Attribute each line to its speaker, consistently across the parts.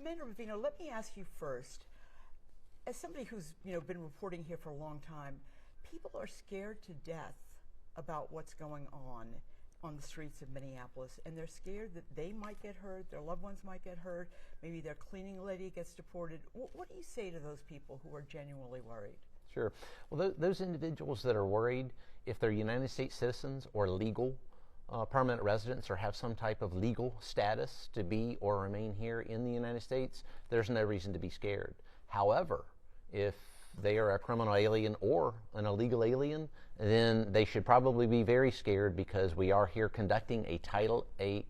Speaker 1: Commander Bovino, let me ask you first. As somebody who's been reporting here for a long time, people are scared to death about what's going on the streets of Minneapolis, and they're scared that they might get hurt, their loved ones might get hurt, maybe their cleaning lady gets deported. What do you say to those people who are genuinely worried?
Speaker 2: Sure. Well, those individuals that are worried, if they're United States citizens or legal permanent residents or have some type of legal status to be or remain here in the United States, there's no reason to be scared. However, if they are a criminal alien or an illegal alien, then they should probably be very scared, because we are here conducting a Title VIII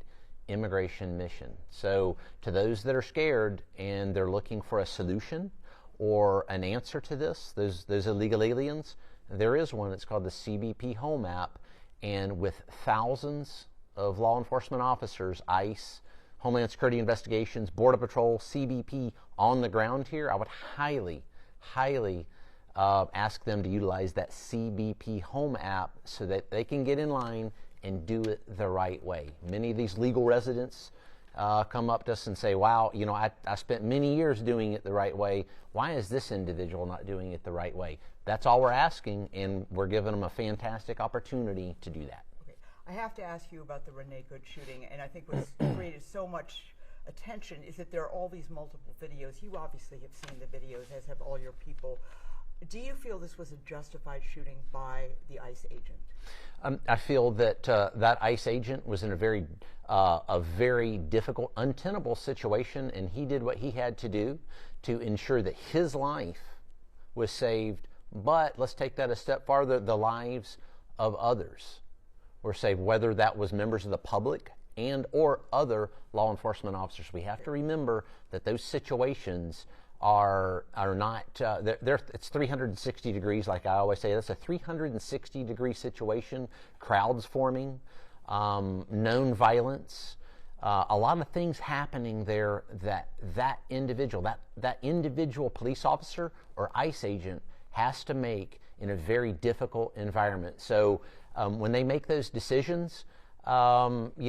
Speaker 2: immigration mission. So to those that are scared and they're looking for a solution or an answer to this, those illegal aliens, there is one. It's called the CBP Home app, and with thousands of law enforcement officers, ICE, Homeland Security Investigations, Border Patrol, CBP on the ground here, I would highly ask them to utilize that CBP Home app so that they can get in line and do it the right way. Many of these legal residents come up to us and say, wow, I spent many years doing it the right way. Why is this individual not doing it the right way? That's all we're asking, and we're giving them a fantastic opportunity to do that.
Speaker 1: Okay. I have to ask you about the Renee Good shooting, and I think what's created so much attention is that there are all these multiple videos. You obviously have seen the videos, as have all your people. Do you feel this was a justified shooting by the ICE agent?
Speaker 2: I feel that that ICE agent was in a very difficult, untenable situation, and he did what he had to do to ensure that his life was saved. But let's take that a step farther. The lives of others were saved, whether that was members of the public and or other law enforcement officers. We have to remember that those situations are not, it's 360 degrees, like I always say. That's a 360-degree situation, crowds forming, known violence, a lot of things happening there that individual police officer or ICE agent has to make in a very difficult environment. So when they make those decisions, they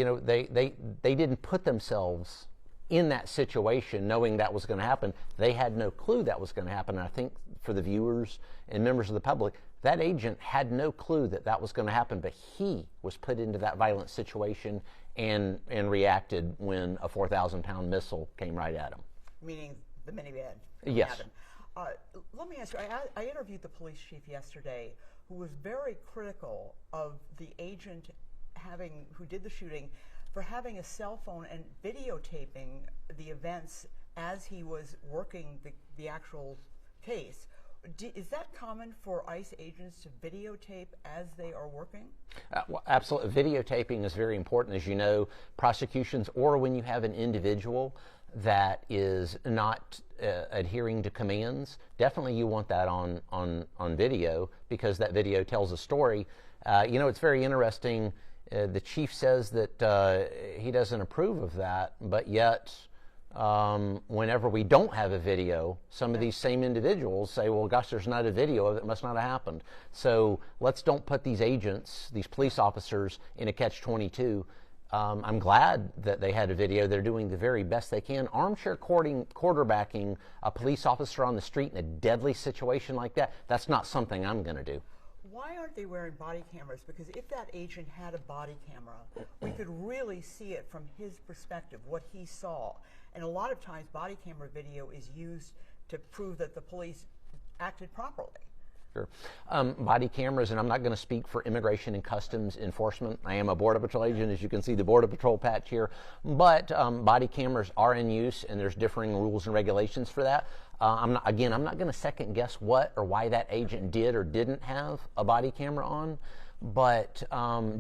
Speaker 2: didn't put themselves in that situation knowing that was going to happen. They had no clue that was going to happen. And I think for the viewers and members of the public, that agent had no clue that that was going to happen, but he was put into that violent situation and reacted when a 4,000-pound missile came right at him.
Speaker 1: Meaning the minivan?
Speaker 2: Yes.
Speaker 1: Let me ask you, I interviewed the police chief yesterday, who was very critical of the agent who did the shooting for having a cell phone and videotaping the events as he was working the actual case. Is that common for ICE agents to videotape as they are working?
Speaker 2: Well, absolutely. Videotaping is very important. As you know, prosecutions, or when you have an individual that is not adhering to commands, definitely you want that on video, because that video tells a story. It's very interesting. The chief says that he doesn't approve of that, but yet whenever we don't have a video, some of these same individuals say, well, gosh, there's not a video of it, must not have happened. So let's don't put these agents, these police officers, in a catch-22. I'm glad that they had a video. They're doing the very best they can. Armchair quarterbacking a police officer on the street in a deadly situation like that, that's not something I'm going to do.
Speaker 1: Why aren't they wearing body cameras? Because if that agent had a body camera, we could really see it from his perspective, what he saw. And a lot of times body camera video is used to prove that the police acted properly.
Speaker 2: Sure. Body cameras, and I'm not going to speak for Immigration and Customs Enforcement. I am a Border Patrol agent, as you can see the Border Patrol patch here. But body cameras are in use, and there's differing rules and regulations for that. I'm not going to second guess what or why that agent did or didn't have a body camera on. But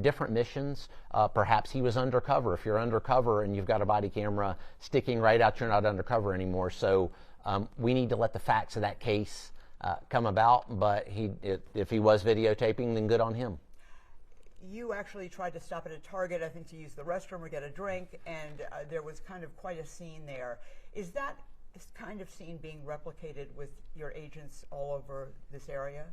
Speaker 2: different missions, perhaps he was undercover. If you're undercover and you've got a body camera sticking right out, you're not undercover anymore. So we need to let the facts of that case come about, but if he was videotaping, then good on him.
Speaker 1: You actually tried to stop at a Target, I think, to use the restroom or get a drink, and there was kind of quite a scene there. Is that kind of scene being replicated with your agents all over this area?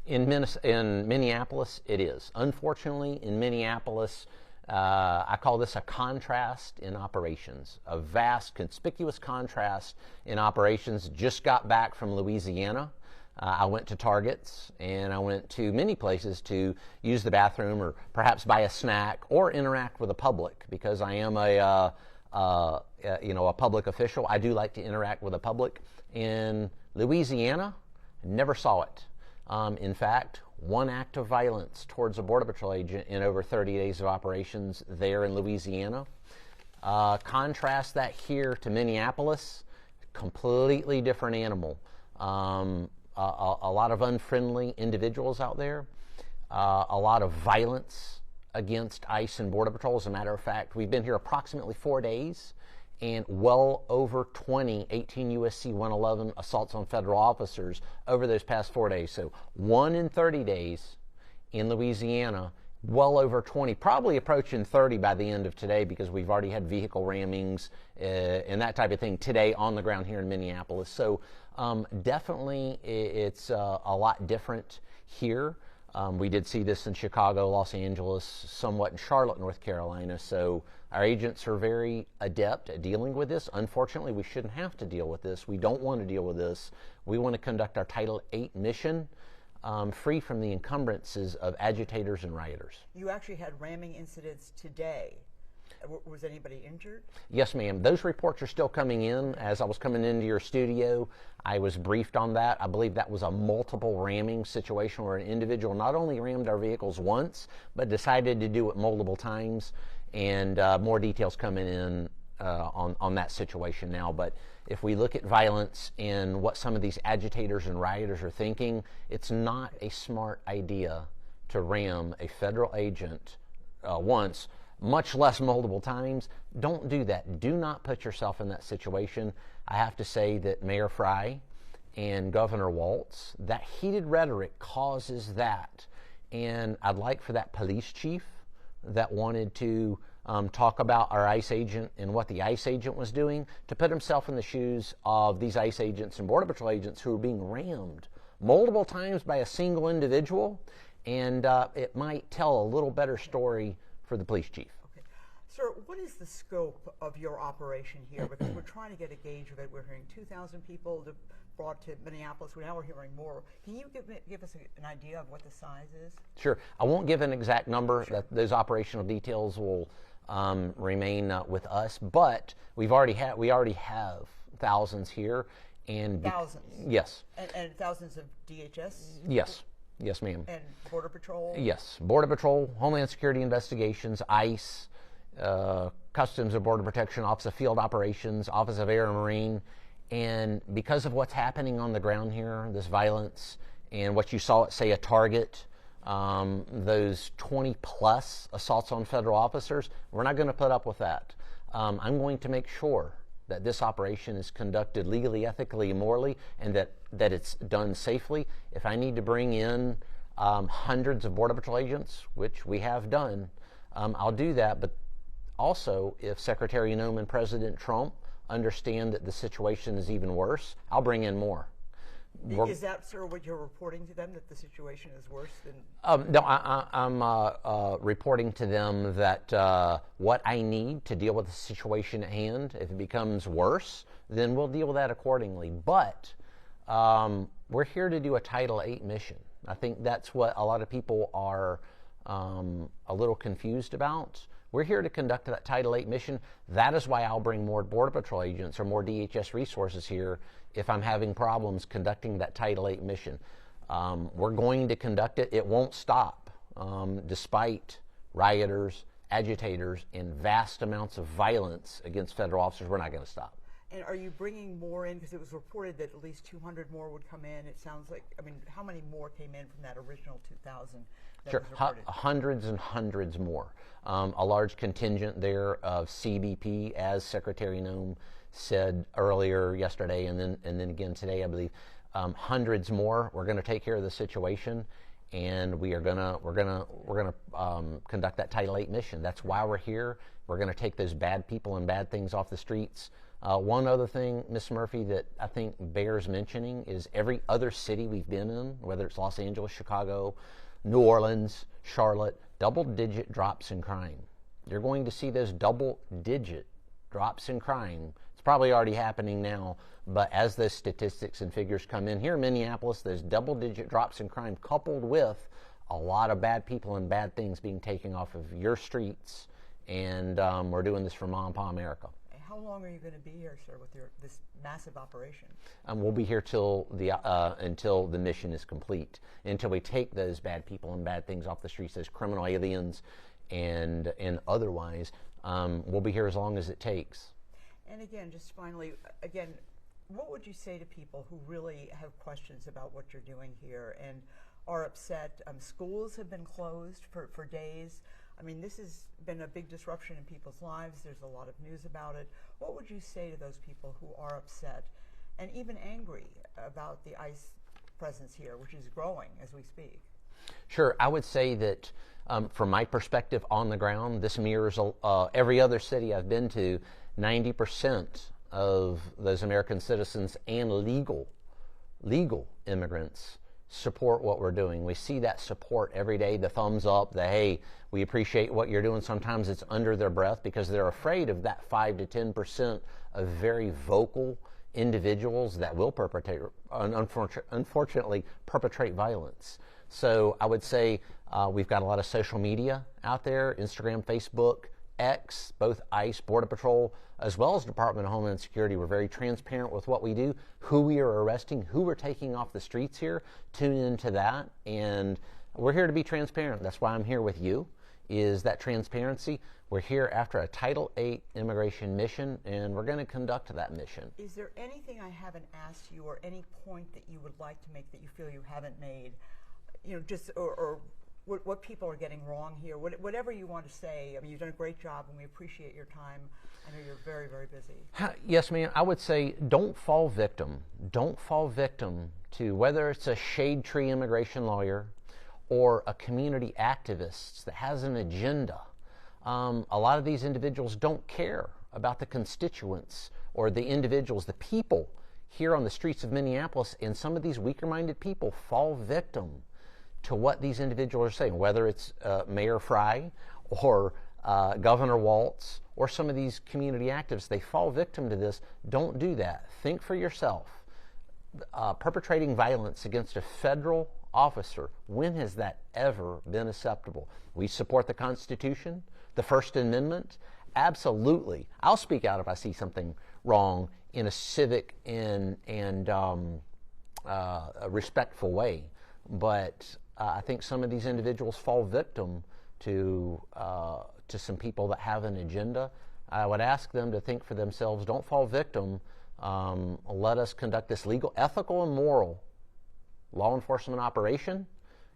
Speaker 2: In Minneapolis, it is. Unfortunately, in Minneapolis, I call this a contrast in operations, a vast, conspicuous contrast in operations. Just got back from Louisiana. I went to Targets, and I went to many places to use the bathroom or perhaps buy a snack or interact with the public, because I am a public official. I do like to interact with the public. In Louisiana, never saw it. In fact, one act of violence towards a Border Patrol agent in over 30 days of operations there in Louisiana. Contrast that here to Minneapolis, completely different animal. A lot of unfriendly individuals out there, a lot of violence against ICE and Border Patrol. As a matter of fact, we've been here approximately 4 days, and well over 20 18 U.S.C. 111 assaults on federal officers over those past 4 days. So 1 in 30 days in Louisiana, well over 20, probably approaching 30 by the end of today, because we've already had vehicle rammings and that type of thing today on the ground here in Minneapolis. So definitely it's a lot different here. We did see this in Chicago, Los Angeles, somewhat in Charlotte, North Carolina. So our agents are very adept at dealing with this. Unfortunately, we shouldn't have to deal with this. We don't want to deal with this. We want to conduct our Title VIII mission free from the encumbrances of agitators and rioters.
Speaker 1: You actually had ramming incidents today. Was anybody injured?
Speaker 2: Yes, ma'am. Those reports are still coming in. As I was coming into your studio, I was briefed on that. I believe that was a multiple ramming situation where an individual not only rammed our vehicles once, but decided to do it multiple times. And more details coming in on that situation now. But if we look at violence and what some of these agitators and rioters are thinking, it's not a smart idea to ram a federal agent once, much less multiple times. Don't do that. Do not put yourself in that situation. I have to say that Mayor Fry and Governor Walz, that heated rhetoric causes that. And I'd like for that police chief that wanted to talk about our ICE agent and what the ICE agent was doing, to put himself in the shoes of these ICE agents and Border Patrol agents who are being rammed multiple times by a single individual, and it might tell a little better story for the police chief.
Speaker 1: Okay. Sir, what is the scope of your operation here? Because we're trying to get a gauge of it. We're hearing 2,000 people brought to Minneapolis. Now we're hearing more. Can you give us an idea of what the size is?
Speaker 2: Sure. I won't give an exact number.
Speaker 1: Sure.
Speaker 2: Those operational details will remain with us, but we already have thousands here. And
Speaker 1: thousands?
Speaker 2: Yes.
Speaker 1: And thousands of DHS?
Speaker 2: Yes. Yes, ma'am.
Speaker 1: And Border Patrol?
Speaker 2: Yes. Border Patrol, Homeland Security Investigations, ICE, Customs and Border Protection, Office of Field Operations, Office of Air and Marine. And because of what's happening on the ground here, this violence, and what you saw at, say, a Target, those 20-plus assaults on federal officers, we're not going to put up with that. I'm going to make sure that this operation is conducted legally, ethically, and morally, and that it's done safely. If I need to bring in hundreds of Border Patrol agents, which we have done, I'll do that. But also, if Secretary Noem and President Trump understand that the situation is even worse, I'll bring in more.
Speaker 1: Is that, sir, what you're reporting to them, that the situation is worse than?
Speaker 2: No, I'm reporting to them that what I need to deal with the situation at hand, if it becomes worse, then we'll deal with that accordingly. But we're here to do a Title VIII mission. I think that's what a lot of people are a little confused about. We're here to conduct that Title VIII mission. That is why I'll bring more Border Patrol agents or more DHS resources here if I'm having problems conducting that Title VIII mission. We're going to conduct it. It won't stop, despite rioters, agitators, and vast amounts of violence against federal officers. We're not going to stop.
Speaker 1: And are you bringing more in? Because it was reported that at least 200 more would come in. It sounds like, I mean, how many more came in from that original 2,000?
Speaker 2: Sure, hundreds and hundreds more. A large contingent there of CBP, as Secretary Noem said earlier yesterday, and then again today, I believe. Hundreds more. We're going to take care of the situation, and we're gonna conduct that Title VIII mission. That's why we're here. We're going to take those bad people and bad things off the streets. One other thing, Ms. Murphy, that I think bears mentioning is every other city we've been in, whether it's Los Angeles, Chicago, New Orleans, Charlotte, double-digit drops in crime. you're going to see those double-digit drops in crime. It's probably already happening now, but as those statistics and figures come in here in Minneapolis, those double-digit drops in crime coupled with a lot of bad people and bad things being taken off of your streets, and we're doing this for Mom and Pa America.
Speaker 1: How long are you going to be here, sir, with this massive operation?
Speaker 2: We'll be here till until the mission is complete, until we take those bad people and bad things off the streets, those criminal aliens and otherwise. We'll be here as long as it takes.
Speaker 1: And again, just finally, again, what would you say to people who really have questions about what you're doing here and are upset? Schools have been closed for days. I mean, this has been a big disruption in people's lives. There's a lot of news about it. What would you say to those people who are upset and even angry about the ICE presence here, which is growing as we speak?
Speaker 2: Sure. I would say that from my perspective on the ground, this mirrors every other city I've been to. 90% of those American citizens and legal immigrants support what we're doing. We see that support every day, the thumbs up, the hey, we appreciate what you're doing. Sometimes it's under their breath because they're afraid of that 5 to 10% of very vocal individuals that will unfortunately perpetrate violence. So I would say we've got a lot of social media out there, Instagram, Facebook, X, both ICE, Border Patrol, as well as Department of Homeland Security. We're very transparent with what we do, who we are arresting, who we're taking off the streets here. Tune into that, and we're here to be transparent. That's why I'm here with you, is that transparency. We're here after a Title VIII immigration mission, and we're going to conduct that mission. Is
Speaker 1: there anything I haven't asked you or any point that you would like to make that you feel you haven't made? You know, just or what people are getting wrong here, whatever you want to say. I mean, you've done a great job, and we appreciate your time. I know you're very, very busy.
Speaker 2: Yes, ma'am. I would say don't fall victim. Don't fall victim to whether it's a shade tree immigration lawyer or a community activist that has an agenda. A lot of these individuals don't care about the constituents or the individuals, the people here on the streets of Minneapolis, and some of these weaker-minded people fall victim to what these individuals are saying, whether it's Mayor Fry or Governor Waltz or some of these community activists. They fall victim to this. Don't do that. Think for yourself. Perpetrating violence against a federal officer, when has that ever been acceptable? We support the Constitution, the First Amendment. Absolutely. I'll speak out if I see something wrong in a civic and a respectful way. But I think some of these individuals fall victim to some people that have an agenda. I would ask them to think for themselves. Don't fall victim. Let us conduct this legal, ethical, and moral law enforcement operation.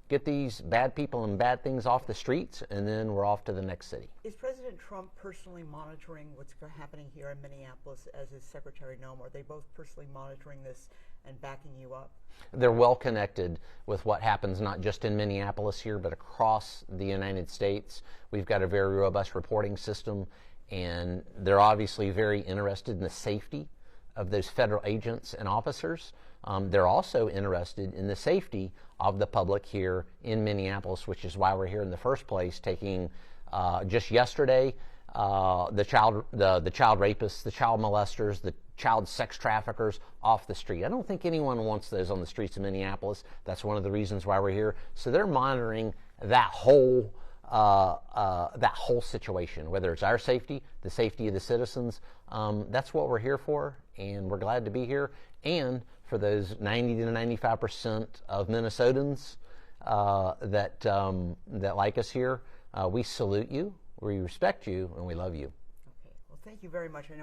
Speaker 2: Get these bad people and bad things off the streets, and then we're off to the next city.
Speaker 1: Is President Trump personally monitoring what's happening here in Minneapolis as his Secretary Noem? Are they both personally monitoring this and backing you up?
Speaker 2: They're well connected with what happens not just in Minneapolis here, but across the United States. We've got a very robust reporting system, and they're obviously very interested in the safety of those federal agents and officers. They're also interested in the safety of the public here in Minneapolis, which is why we're here in the first place, taking just yesterday the child rapists, the child molesters, the child sex traffickers off the street. I don't think anyone wants those on the streets of Minneapolis. That's one of the reasons why we're here. So they're monitoring that whole situation, whether it's our safety, the safety of the citizens. That's what we're here for, and we're glad to be here. And for those 90 to 95% of Minnesotans that like us here, we salute you, we respect you, and we love you.
Speaker 1: Okay. Well, thank you very much. I know